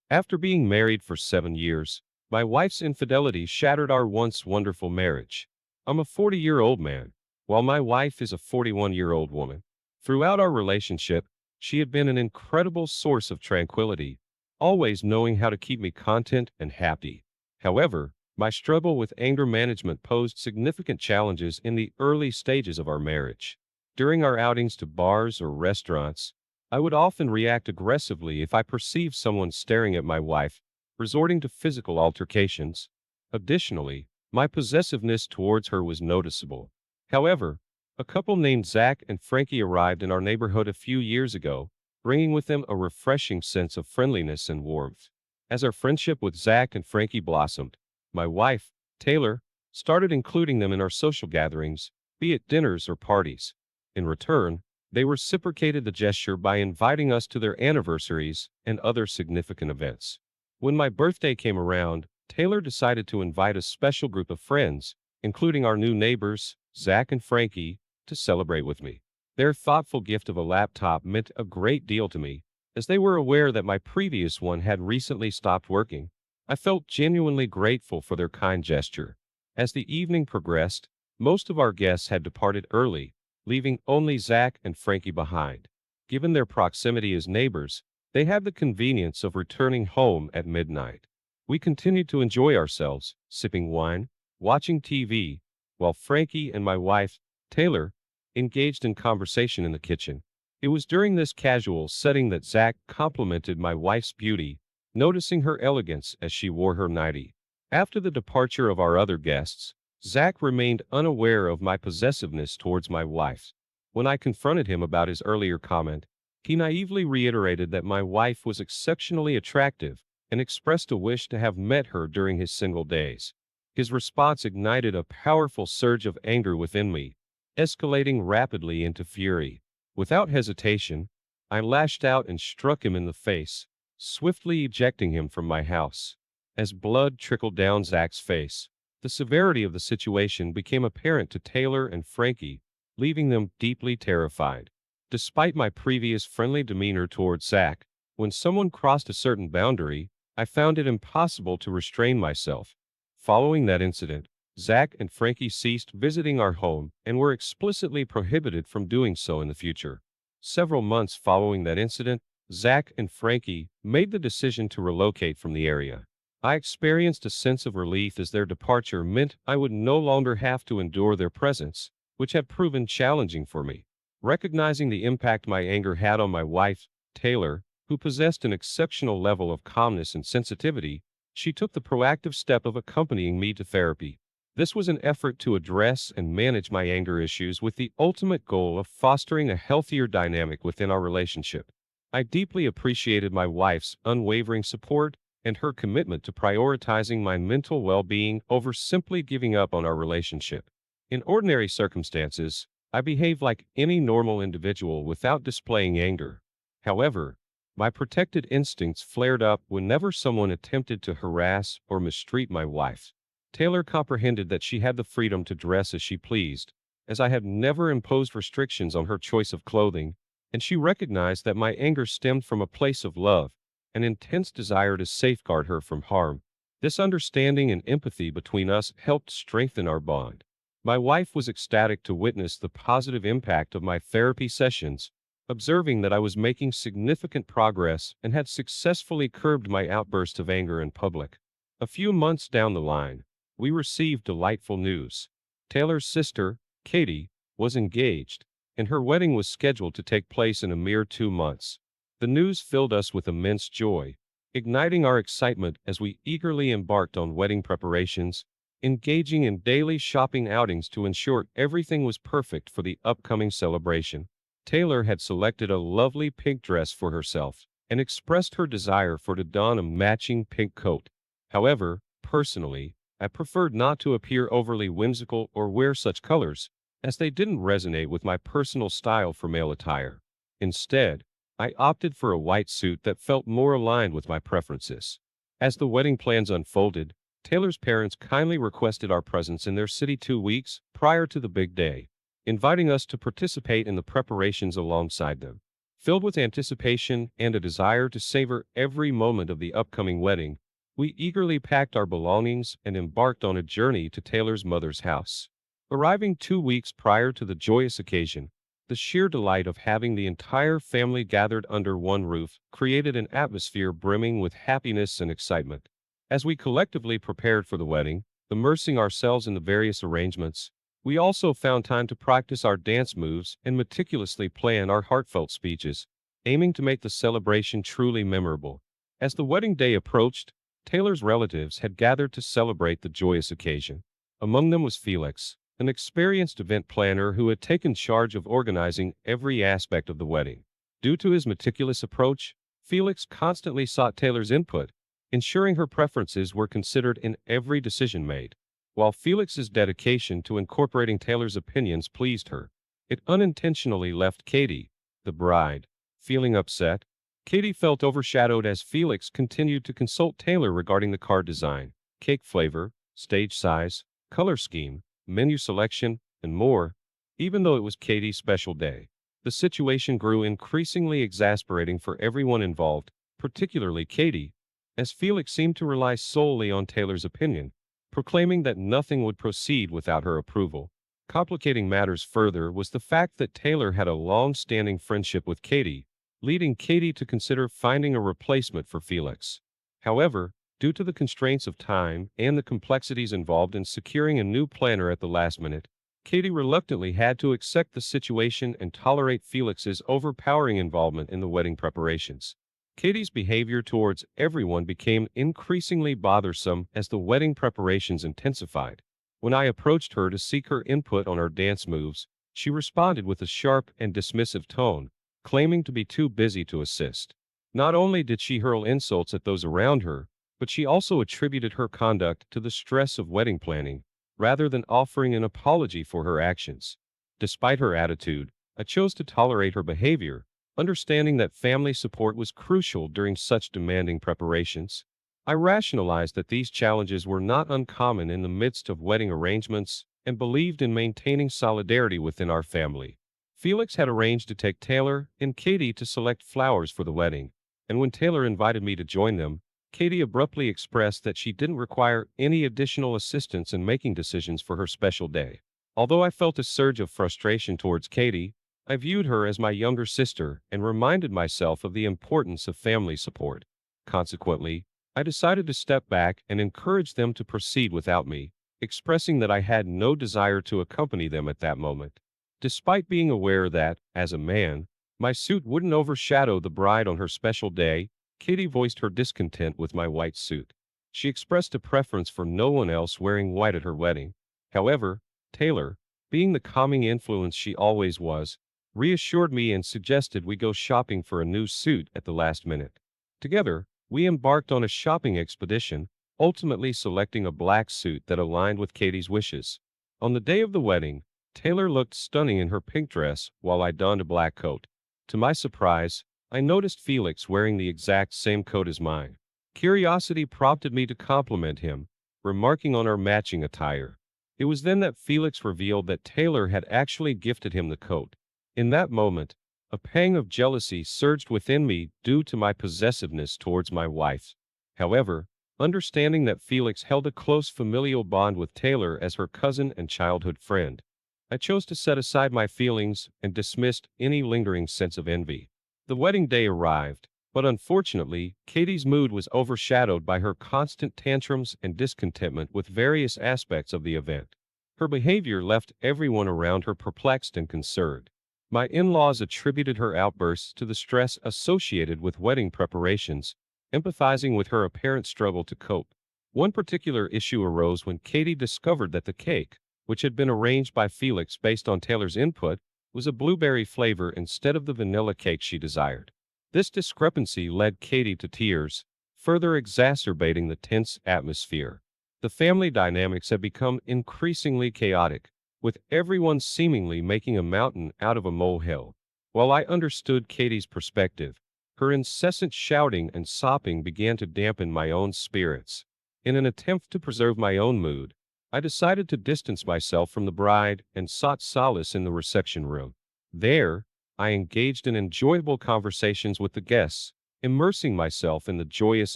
After being married for 7 years, my wife's infidelity shattered our once wonderful marriage. I'm a 40-year-old man, while my wife is a 41-year-old woman. Throughout our relationship, she had been an incredible source of tranquility, always knowing how to keep me content and happy. However, my struggle with anger management posed significant challenges in the early stages of our marriage. During our outings to bars or restaurants, I would often react aggressively if I perceived someone staring at my wife, resorting to physical altercations. Additionally, my possessiveness towards her was noticeable. However, a couple named Zach and Frankie arrived in our neighborhood a few years ago, bringing with them a refreshing sense of friendliness and warmth. As our friendship with Zach and Frankie blossomed, my wife, Taylor, started including them in our social gatherings, be it dinners or parties. In return, they reciprocated the gesture by inviting us to their anniversaries and other significant events. When my birthday came around, Taylor decided to invite a special group of friends, including our new neighbors, Zach and Frankie, to celebrate with me. Their thoughtful gift of a laptop meant a great deal to me, as they were aware that my previous one had recently stopped working. I felt genuinely grateful for their kind gesture. As the evening progressed, most of our guests had departed early, leaving only Zach and Frankie behind. Given their proximity as neighbors, they had the convenience of returning home at midnight. We continued to enjoy ourselves, sipping wine, watching TV, while Frankie and my wife, Taylor, engaged in conversation in the kitchen. It was during this casual setting that Zach complimented my wife's beauty, noticing her elegance as she wore her nightie. After the departure of our other guests, Zach remained unaware of my possessiveness towards my wife. When I confronted him about his earlier comment, he naively reiterated that my wife was exceptionally attractive and expressed a wish to have met her during his single days. His response ignited a powerful surge of anger within me, escalating rapidly into fury. Without hesitation, I lashed out and struck him in the face, swiftly ejecting him from my house. As blood trickled down Zach's face, the severity of the situation became apparent to Taylor and Frankie, leaving them deeply terrified. Despite my previous friendly demeanor towards Zach, when someone crossed a certain boundary, I found it impossible to restrain myself. Following that incident, Zach and Frankie ceased visiting our home and were explicitly prohibited from doing so in the future. Several months following that incident, Zach and Frankie made the decision to relocate from the area. I experienced a sense of relief as their departure meant I would no longer have to endure their presence, which had proven challenging for me. Recognizing the impact my anger had on my wife, Taylor, who possessed an exceptional level of calmness and sensitivity, she took the proactive step of accompanying me to therapy. This was an effort to address and manage my anger issues with the ultimate goal of fostering a healthier dynamic within our relationship. I deeply appreciated my wife's unwavering support and her commitment to prioritizing my mental well-being over simply giving up on our relationship. In ordinary circumstances, I behaved like any normal individual without displaying anger. However, my protected instincts flared up whenever someone attempted to harass or mistreat my wife. Taylor comprehended that she had the freedom to dress as she pleased, as I had never imposed restrictions on her choice of clothing, and she recognized that my anger stemmed from a place of love, an intense desire to safeguard her from harm. This understanding and empathy between us helped strengthen our bond. My wife was ecstatic to witness the positive impact of my therapy sessions, observing that I was making significant progress and had successfully curbed my outburst of anger in public. A few months down the line, we received delightful news. Taylor's sister, Katie, was engaged, and her wedding was scheduled to take place in a mere 2 months. The news filled us with immense joy, igniting our excitement as we eagerly embarked on wedding preparations, engaging in daily shopping outings to ensure everything was perfect for the upcoming celebration. Taylor had selected a lovely pink dress for herself and expressed her desire to don a matching pink coat. However, personally, I preferred not to appear overly whimsical or wear such colors, as they didn't resonate with my personal style for male attire. Instead, I opted for a white suit that felt more aligned with my preferences. As the wedding plans unfolded, Taylor's parents kindly requested our presence in their city 2 weeks prior to the big day, inviting us to participate in the preparations alongside them. Filled with anticipation and a desire to savor every moment of the upcoming wedding, we eagerly packed our belongings and embarked on a journey to Taylor's mother's house. Arriving 2 weeks prior to the joyous occasion, the sheer delight of having the entire family gathered under one roof created an atmosphere brimming with happiness and excitement. As we collectively prepared for the wedding, immersing ourselves in the various arrangements, we also found time to practice our dance moves and meticulously plan our heartfelt speeches, aiming to make the celebration truly memorable. As the wedding day approached, Taylor's relatives had gathered to celebrate the joyous occasion. Among them was Felix, an experienced event planner who had taken charge of organizing every aspect of the wedding. Due to his meticulous approach, Felix constantly sought Taylor's input, ensuring her preferences were considered in every decision made. While Felix's dedication to incorporating Taylor's opinions pleased her, it unintentionally left Katie, the bride, feeling upset. Katie felt overshadowed as Felix continued to consult Taylor regarding the card design, cake flavor, stage size, color scheme, menu selection, and more. Even though it was Katie's special day, the situation grew increasingly exasperating for everyone involved, particularly Katie, as Felix seemed to rely solely on Taylor's opinion, proclaiming that nothing would proceed without her approval. Complicating matters further was the fact that Taylor had a long-standing friendship with Katie, leading Katie to consider finding a replacement for Felix. However, due to the constraints of time and the complexities involved in securing a new planner at the last minute, Katie reluctantly had to accept the situation and tolerate Felix's overpowering involvement in the wedding preparations. Katie's behavior towards everyone became increasingly bothersome as the wedding preparations intensified. When I approached her to seek her input on our dance moves, she responded with a sharp and dismissive tone, claiming to be too busy to assist. Not only did she hurl insults at those around her, but she also attributed her conduct to the stress of wedding planning, rather than offering an apology for her actions. Despite her attitude, I chose to tolerate her behavior, understanding that family support was crucial during such demanding preparations. I rationalized that these challenges were not uncommon in the midst of wedding arrangements and believed in maintaining solidarity within our family. Felix had arranged to take Taylor and Katie to select flowers for the wedding, and when Taylor invited me to join them, Katie abruptly expressed that she didn't require any additional assistance in making decisions for her special day. Although I felt a surge of frustration towards Katie, I viewed her as my younger sister and reminded myself of the importance of family support. Consequently, I decided to step back and encourage them to proceed without me, expressing that I had no desire to accompany them at that moment. Despite being aware that, as a man, my suit wouldn't overshadow the bride on her special day, Katie voiced her discontent with my white suit. She expressed a preference for no one else wearing white at her wedding. However, Taylor, being the calming influence she always was, reassured me and suggested we go shopping for a new suit at the last minute. Together, we embarked on a shopping expedition, ultimately selecting a black suit that aligned with Katie's wishes. On the day of the wedding, Taylor looked stunning in her pink dress while I donned a black coat. To my surprise, I noticed Felix wearing the exact same coat as mine. Curiosity prompted me to compliment him, remarking on our matching attire. It was then that Felix revealed that Taylor had actually gifted him the coat. In that moment, a pang of jealousy surged within me due to my possessiveness towards my wife. However, understanding that Felix held a close familial bond with Taylor as her cousin and childhood friend, I chose to set aside my feelings and dismissed any lingering sense of envy. The wedding day arrived, but unfortunately, Katie's mood was overshadowed by her constant tantrums and discontentment with various aspects of the event. Her behavior left everyone around her perplexed and concerned. My in-laws attributed her outbursts to the stress associated with wedding preparations, empathizing with her apparent struggle to cope. One particular issue arose when Katie discovered that the cake, which had been arranged by Felix based on Taylor's input, was a blueberry flavor instead of the vanilla cake she desired. This discrepancy led Katie to tears, further exacerbating the tense atmosphere. The family dynamics had become increasingly chaotic, with everyone seemingly making a mountain out of a molehill. While I understood Katie's perspective, her incessant shouting and sopping began to dampen my own spirits. In an attempt to preserve my own mood, I decided to distance myself from the bride and sought solace in the reception room. There, I engaged in enjoyable conversations with the guests, immersing myself in the joyous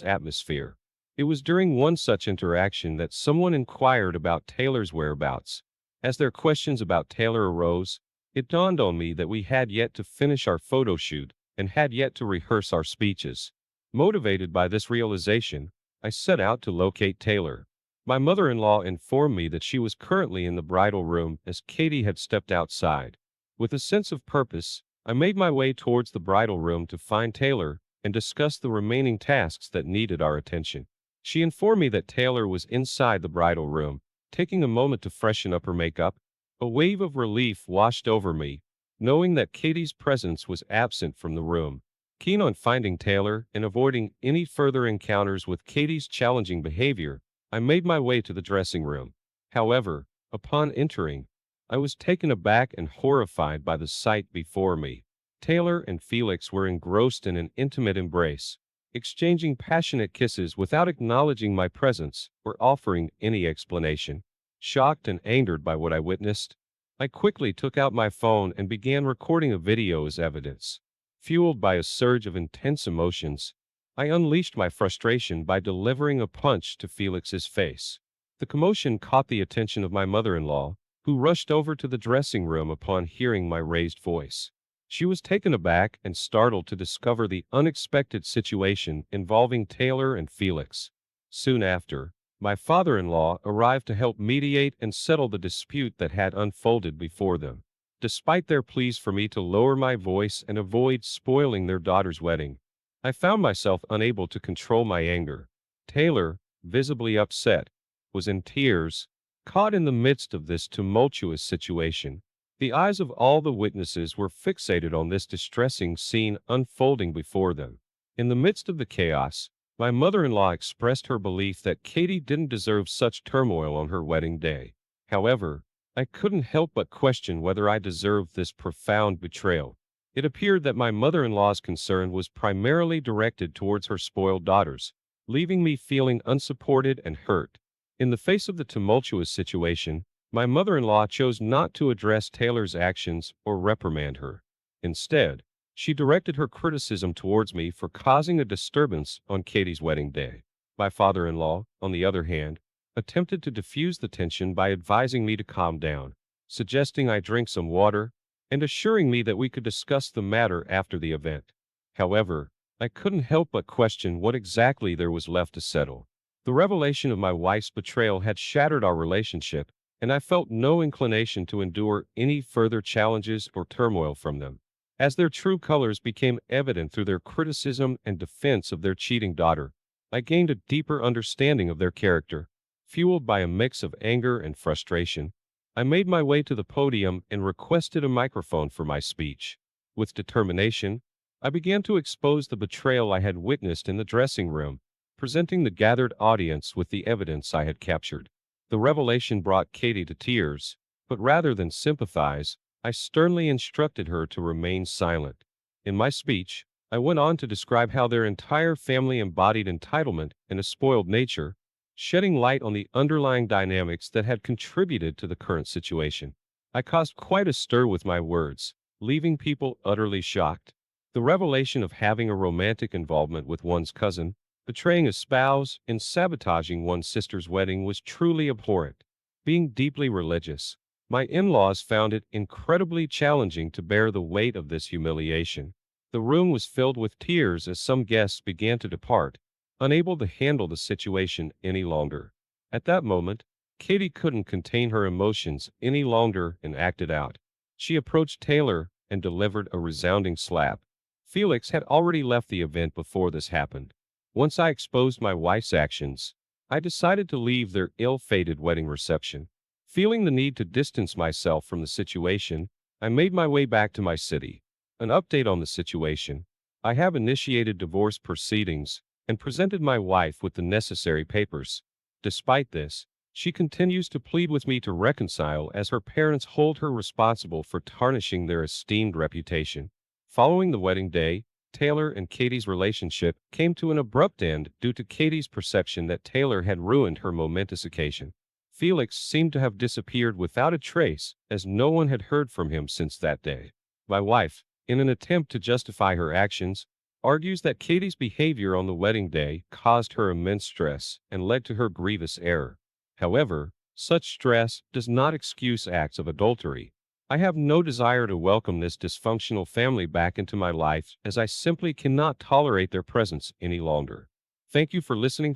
atmosphere. It was during one such interaction that someone inquired about Taylor's whereabouts. As their questions about Taylor arose, it dawned on me that we had yet to finish our photo shoot and had yet to rehearse our speeches. Motivated by this realization, I set out to locate Taylor. My mother-in-law informed me that she was currently in the bridal room as Katie had stepped outside. With a sense of purpose, I made my way towards the bridal room to find Taylor and discuss the remaining tasks that needed our attention. She informed me that Taylor was inside the bridal room, taking a moment to freshen up her makeup. A wave of relief washed over me, knowing that Katie's presence was absent from the room. Keen on finding Taylor and avoiding any further encounters with Katie's challenging behavior, I made my way to the dressing room. However, upon entering, I was taken aback and horrified by the sight before me. Taylor and Felix were engrossed in an intimate embrace, exchanging passionate kisses without acknowledging my presence or offering any explanation. Shocked and angered by what I witnessed, I quickly took out my phone and began recording a video as evidence. Fueled by a surge of intense emotions, I unleashed my frustration by delivering a punch to Felix's face. The commotion caught the attention of my mother-in-law, who rushed over to the dressing room upon hearing my raised voice. She was taken aback and startled to discover the unexpected situation involving Taylor and Felix. Soon after, my father-in-law arrived to help mediate and settle the dispute that had unfolded before them. Despite their pleas for me to lower my voice and avoid spoiling their daughter's wedding, I found myself unable to control my anger. Taylor, visibly upset, was in tears, caught in the midst of this tumultuous situation. The eyes of all the witnesses were fixated on this distressing scene unfolding before them. In the midst of the chaos, my mother-in-law expressed her belief that Katie didn't deserve such turmoil on her wedding day. However, I couldn't help but question whether I deserved this profound betrayal. It appeared that my mother-in-law's concern was primarily directed towards her spoiled daughters, leaving me feeling unsupported and hurt. In the face of the tumultuous situation, my mother-in-law chose not to address Taylor's actions or reprimand her. Instead, she directed her criticism towards me for causing a disturbance on Katie's wedding day. My father-in-law, on the other hand, attempted to diffuse the tension by advising me to calm down, suggesting I drink some water, and assuring me that we could discuss the matter after the event. However, I couldn't help but question what exactly there was left to settle. The revelation of my wife's betrayal had shattered our relationship, and I felt no inclination to endure any further challenges or turmoil from them. As their true colors became evident through their criticism and defense of their cheating daughter, I gained a deeper understanding of their character. Fueled by a mix of anger and frustration, I made my way to the podium and requested a microphone for my speech. With determination, I began to expose the betrayal I had witnessed in the dressing room, presenting the gathered audience with the evidence I had captured. The revelation brought Katie to tears, but rather than sympathize, I sternly instructed her to remain silent. In my speech, I went on to describe how their entire family embodied entitlement and a spoiled nature, shedding light on the underlying dynamics that had contributed to the current situation. I caused quite a stir with my words, leaving people utterly shocked. The revelation of having a romantic involvement with one's cousin, betraying a spouse, and sabotaging one's sister's wedding was truly abhorrent. Being deeply religious, my in-laws found it incredibly challenging to bear the weight of this humiliation. The room was filled with tears as some guests began to depart, unable to handle the situation any longer. At that moment, Katie couldn't contain her emotions any longer and acted out. She approached Taylor and delivered a resounding slap. Felix had already left the event before this happened. Once I exposed my wife's actions, I decided to leave their ill-fated wedding reception. Feeling the need to distance myself from the situation, I made my way back to my city. An update on the situation: I have initiated divorce proceedings and presented my wife with the necessary papers. Despite this, she continues to plead with me to reconcile as her parents hold her responsible for tarnishing their esteemed reputation. Following the wedding day, Taylor and Katie's relationship came to an abrupt end due to Katie's perception that Taylor had ruined her momentous occasion. Felix seemed to have disappeared without a trace, as no one had heard from him since that day. My wife, in an attempt to justify her actions, argues that Katie's behavior on the wedding day caused her immense stress and led to her grievous error. However, such stress does not excuse acts of adultery. I have no desire to welcome this dysfunctional family back into my life as I simply cannot tolerate their presence any longer. Thank you for listening.